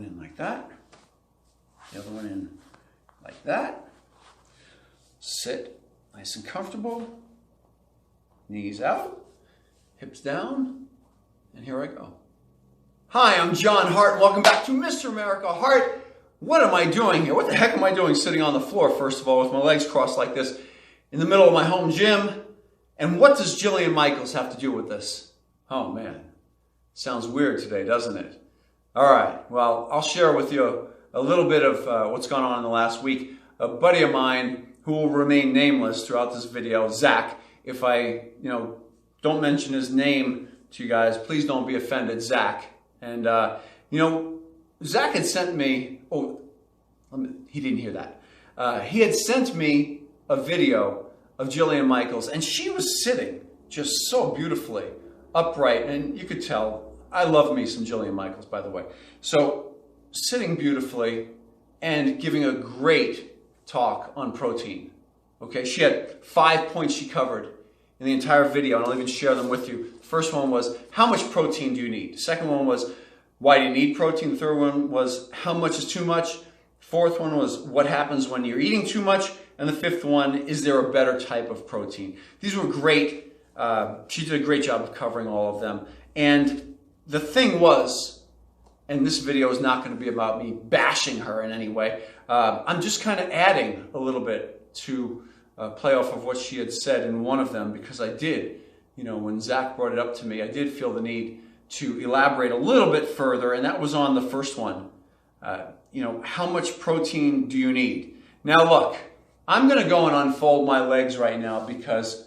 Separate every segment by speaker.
Speaker 1: in like that. The other one in like that. Sit nice and comfortable. Knees out, hips down, and here I go. Hi, I'm John Hart. Welcome back to Mr. America Hart. What am I doing here? What the heck am I doing sitting on the floor, first of all, with my legs crossed like this in the middle of my home gym? And what does Jillian Michaels have to do with this? Oh man, sounds weird today, doesn't it? All right, well, I'll share with you a little bit of what's gone on in the last week. A buddy of mine who will remain nameless throughout this video, Zach, if I don't mention his name to you guys, please don't be offended, Zach. And Zach had sent me, he didn't hear that. He had sent me a video of Jillian Michaels, and she was sitting just so beautifully upright, and you could tell, I love me some Jillian Michaels, by the way. So sitting beautifully and giving a great talk on protein. Okay, she had 5 points she covered in the entire video, and I'll even share them with you. The first one was, how much protein do you need? The second one was, why do you need protein? The third one was, how much is too much? Fourth one was, what happens when you're eating too much? And the fifth one, is there a better type of protein? These were great. She did a great job of covering all of them. And the thing was, and this video is not going to be about me bashing her in any way. I'm just kind of adding a little bit to play off of what she had said in one of them, because I did, when Zach brought it up to me, I did feel the need to elaborate a little bit further, and that was on the first one. How much protein do you need? Now look, I'm going to go and unfold my legs right now because,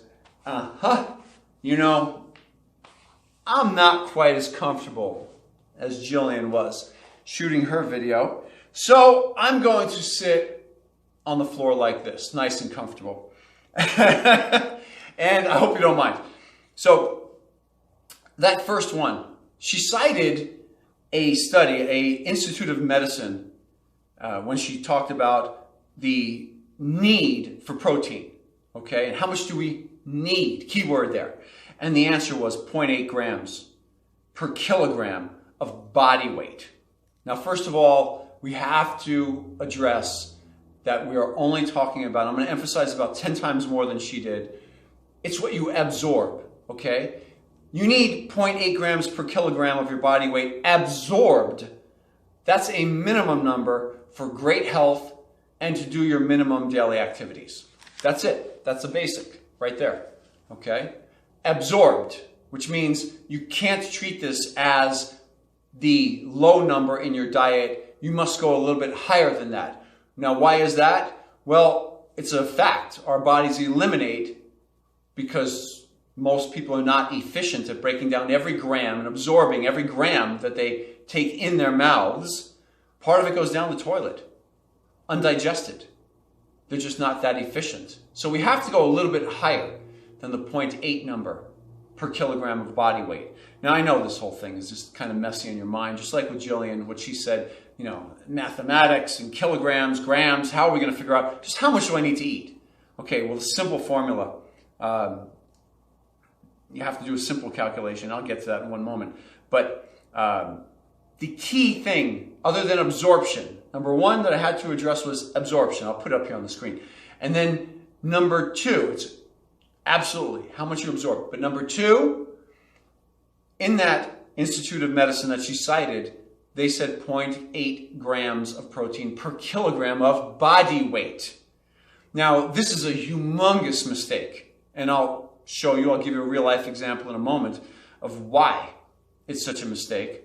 Speaker 1: I'm not quite as comfortable as Jillian was shooting her video. So I'm going to sit on the floor like this, nice and comfortable. And I hope you don't mind. So that first one, she cited a study, an Institute of Medicine, when she talked about the need for protein, okay? And how much do we need? Keyword there. And the answer was 0.8 grams per kilogram of body weight. Now, first of all, we have to address that we are only talking about, I'm going to emphasize about 10 times more than she did, it's what you absorb, okay? You need 0.8 grams per kilogram of your body weight absorbed. That's a minimum number for great health and to do your minimum daily activities. That's it. That's the basic right there, okay? Absorbed, which means you can't treat this as the low number in your diet. You must go a little bit higher than that. Now, why is that? Well, it's a fact. Our bodies eliminate, because most people are not efficient at breaking down every gram and absorbing every gram that they take in their mouths. Part of it goes down the toilet, undigested. They're just not that efficient. So we have to go a little bit higher than the 0.8 number per kilogram of body weight. Now, I know this whole thing is just kind of messy in your mind, just like with Jillian, what she said, mathematics and kilograms, grams, how are we going to figure out just how much do I need to eat? Okay, well, the simple formula, you have to do a simple calculation. I'll get to that in one moment. But the key thing, other than absorption, number one that I had to address was absorption. I'll put it up here on the screen. And then number two, it's absolutely how much you absorb. But number two, in that Institute of Medicine that she cited, they said 0.8 grams of protein per kilogram of body weight. Now, this is a humongous mistake. And I'll show you, I'll give you a real life example in a moment of why it's such a mistake.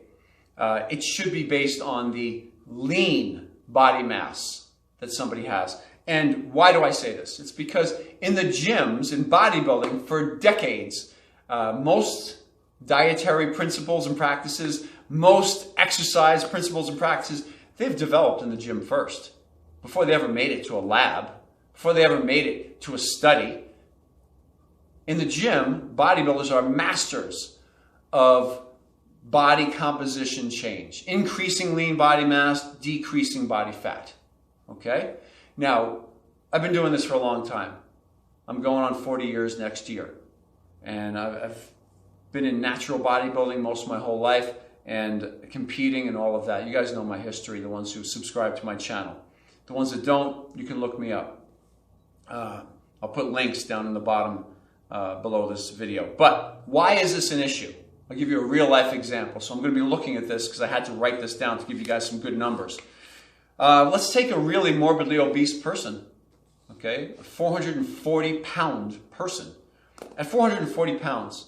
Speaker 1: It should be based on the lean body mass that somebody has. And why do I say this? It's because in the gyms, in bodybuilding, for decades, most dietary principles and practices, most exercise principles and practices, they've developed in the gym first, before they ever made it to a lab, before they ever made it to a study. In the gym, bodybuilders are masters of body composition change, increasing lean body mass, decreasing body fat. Okay? Now, I've been doing this for a long time. I'm going on 40 years next year. And I've been in natural bodybuilding most of my whole life. and competing and all of that. You guys know my history, the ones who subscribe to my channel. The ones that don't, you can look me up. I'll put links down in the bottom below this video. But why is this an issue? I'll give you a real life example. So I'm going to be looking at this because I had to write this down to give you guys some good numbers. Let's take a really morbidly obese person, okay? A 440-pound person. At 440 pounds,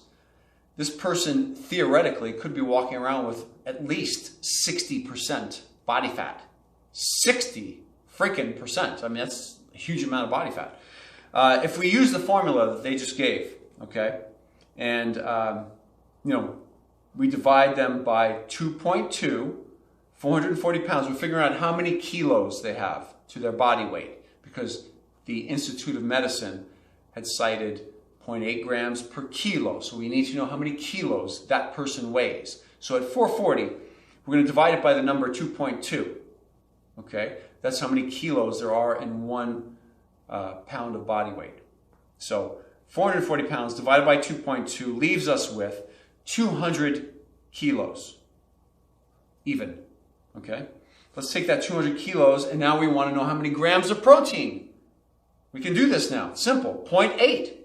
Speaker 1: this person theoretically could be walking around with at least 60% body fat. 60 freaking percent. I mean, that's a huge amount of body fat. If we use the formula that they just gave, okay, and you know, we divide them by 2.2, 440 pounds, we're figuring out how many kilos they have to their body weight, because the Institute of Medicine had cited 0.8 grams per kilo. So we need to know how many kilos that person weighs. So at 440, we're going to divide it by the number 2.2. Okay, that's how many kilos there are in 1 pound of body weight. So 440 pounds divided by 2.2 leaves us with 200 kilos. Even. Okay, let's take that 200 kilos and now we want to know how many grams of protein. We can do this now. Simple. 0.8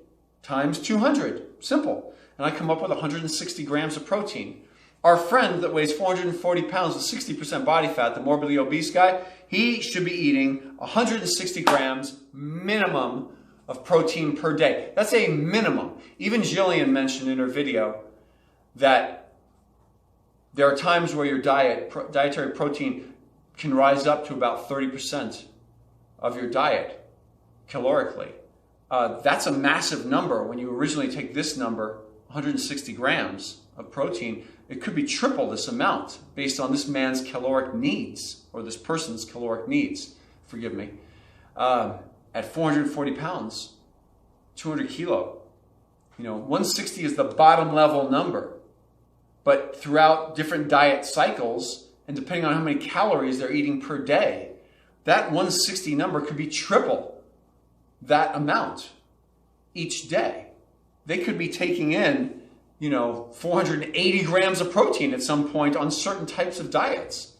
Speaker 1: times 200. Simple. And I come up with 160 grams of protein. Our friend that weighs 440 pounds with 60% body fat, the morbidly obese guy, he should be eating 160 grams minimum of protein per day. That's a minimum. Even Jillian mentioned in her video that there are times where your dietary protein can rise up to about 30% of your diet calorically. That's a massive number. When you originally take this number, 160 grams of protein, it could be triple this amount based on this man's caloric needs, or this person's caloric needs, forgive me. At 440 pounds, 200 kilo, you know, 160 is the bottom level number. But throughout different diet cycles, and depending on how many calories they're eating per day, that 160 number could be triple that amount each day. They could be taking in, you know, 480 grams of protein at some point on certain types of diets.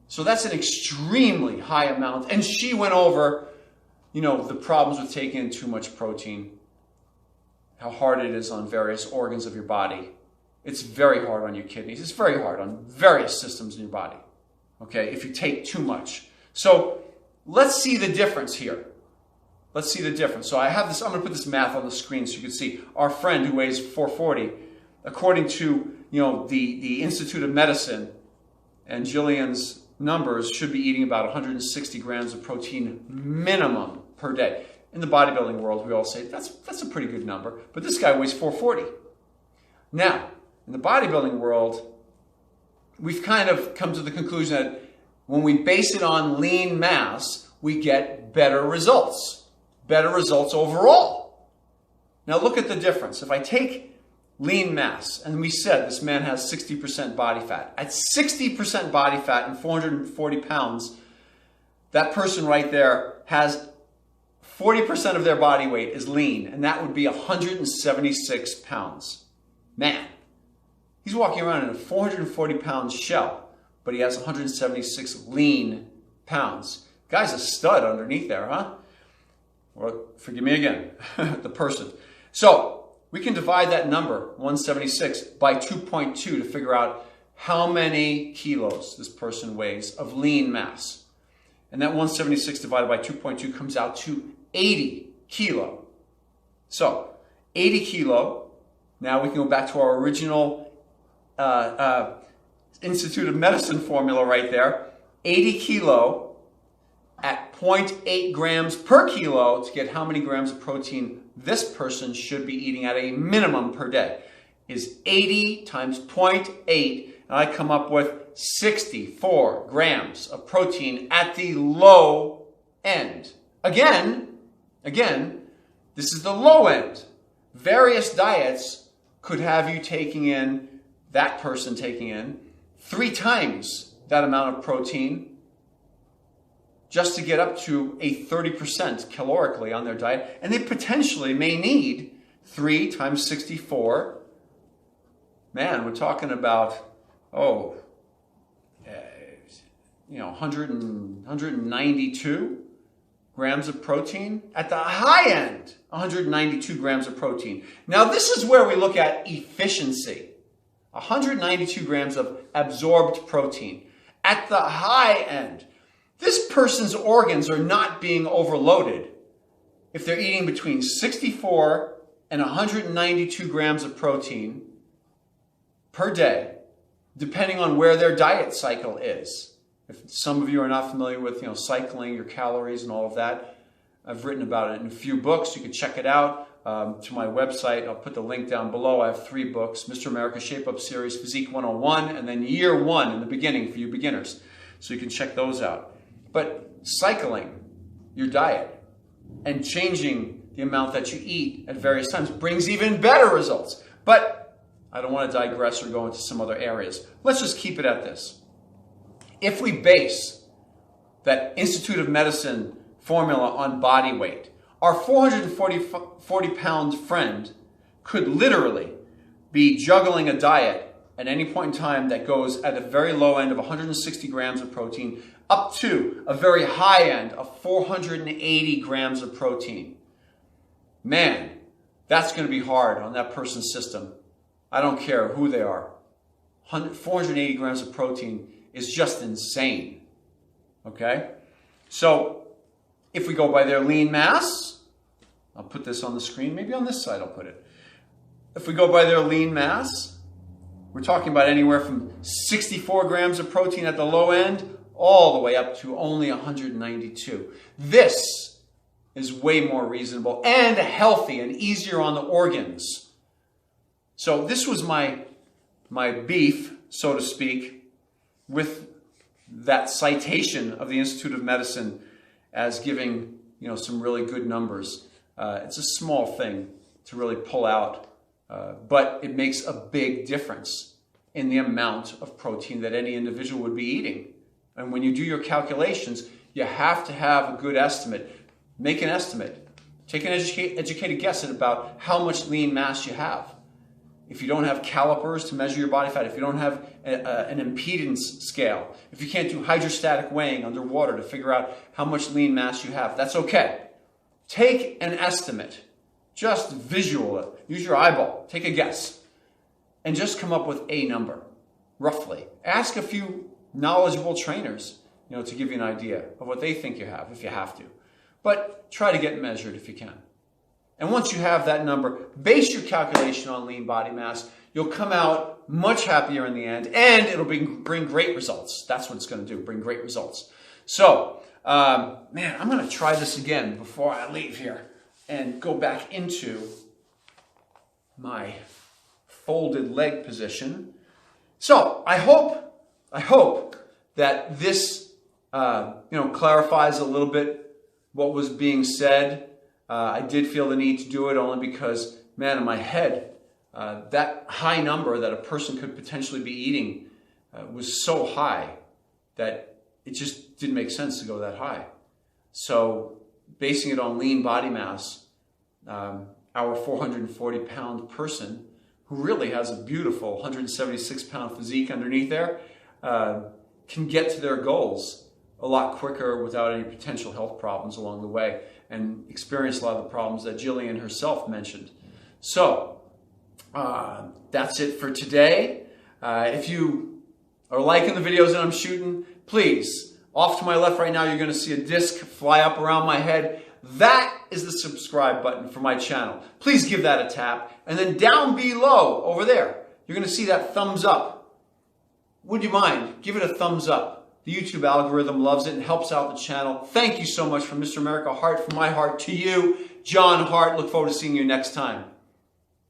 Speaker 1: So that's an extremely high amount. And she went over, you know, the problems with taking in too much protein, how hard it is on various organs of your body. It's very hard on your kidneys. It's very hard on various systems in your body, okay, if you take too much. So let's see the difference here. Let's see the difference. So I have this, I'm going to put this math on the screen so you can see. Our friend who weighs 440, according to, you know, the Institute of Medicine and Jillian's numbers, should be eating about 160 grams of protein minimum per day. In the bodybuilding world, we all say that's a pretty good number, but this guy weighs 440. Now, in the bodybuilding world, we've kind of come to the conclusion that when we base it on lean mass, we get better results. Better results overall. Now look at the difference. If I take lean mass, and we said this man has 60% body fat. At 60% body fat and 440 pounds, that person right there has 40% of their body weight is lean, and that would be 176 pounds. Man, he's walking around in a 440 pound shell, but he has 176 lean pounds. Guy's a stud underneath there, huh? Or forgive me again, the person. So we can divide that number, 176, by 2.2 to figure out how many kilos this person weighs of lean mass. And that 176 divided by 2.2 comes out to 80 kilo. So 80 kilo. Now we can go back to our original Institute of Medicine formula right there. 80 kilo at 0.8 grams per kilo to get how many grams of protein this person should be eating at a minimum per day is 80 times 0.8, and I come up with 64 grams of protein at the low end. Again, this is the low end. Various diets could have you taking in, that person taking in, 3 times that amount of protein just to get up to a 30% calorically on their diet. And they potentially may need 3 times 64. Man, we're talking about 192 grams of protein. At the high end, 192 grams of protein. Now this is where we look at efficiency. 192 grams of absorbed protein. At the high end, this person's organs are not being overloaded if they're eating between 64 and 192 grams of protein per day, depending on where their diet cycle is. If some of you are not familiar with, cycling your calories and all of that, I've written about it in a few books. You can check it out to my website. I'll put the link down below. I have 3 books: Mr. America Shape Up Series, Physique 101, and then Year 1 in the beginning for you beginners. So you can check those out. But cycling your diet and changing the amount that you eat at various times brings even better results. But I don't want to digress or go into some other areas. Let's just keep it at this. If we base that Institute of Medicine formula on body weight, our 440-pound friend could literally be juggling a diet at any point in time that goes at a very low end of 160 grams of protein up to a very high end of 480 grams of protein. Man, that's going to be hard on that person's system. I don't care who they are. 480 grams of protein is just insane. Okay? So, if we go by their lean mass, I'll put this on the screen, maybe on this side I'll put it. If we go by their lean mass, we're talking about anywhere from 64 grams of protein at the low end, all the way up to only 192. This is way more reasonable and healthy and easier on the organs. So this was my beef, so to speak, with that citation of the Institute of Medicine as giving, some really good numbers. It's a small thing to really pull out, but it makes a big difference in the amount of protein that any individual would be eating. And when you do your calculations, you have to have a good estimate. Make an estimate. Take an educated guess at about how much lean mass you have. If you don't have calipers to measure your body fat, if you don't have an impedance scale, if you can't do hydrostatic weighing underwater to figure out how much lean mass you have, that's okay. Take an estimate. Just visual it. Use your eyeball. Take a guess. And just come up with a number, roughly. Ask a few knowledgeable trainers, to give you an idea of what they think you have, if you have to. But try to get measured if you can. And once you have that number, base your calculation on lean body mass. You'll come out much happier in the end, and it'll bring great results. That's what it's going to do, bring great results. So, I'm going to try this again before I leave here and go back into my folded leg position. So, I hope that this, clarifies a little bit what was being said. I did feel the need to do it only because, man, in my head, that high number that a person could potentially be eating was so high that it just didn't make sense to go that high. So basing it on lean body mass, our 440-pound person, who really has a beautiful 176-pound physique underneath there, can get to their goals a lot quicker without any potential health problems along the way and experience a lot of the problems that Jillian herself mentioned. So, that's it for today. If you are liking the videos that I'm shooting, please, off to my left right now, you're going to see a disc fly up around my head. That is the subscribe button for my channel. Please give that a tap. And then down below, over there, you're going to see that thumbs up. Would you mind? Give it a thumbs up. The YouTube algorithm loves it and helps out the channel. Thank you so much from Mr. America Hart, from my heart to you, John Hart. Look forward to seeing you next time.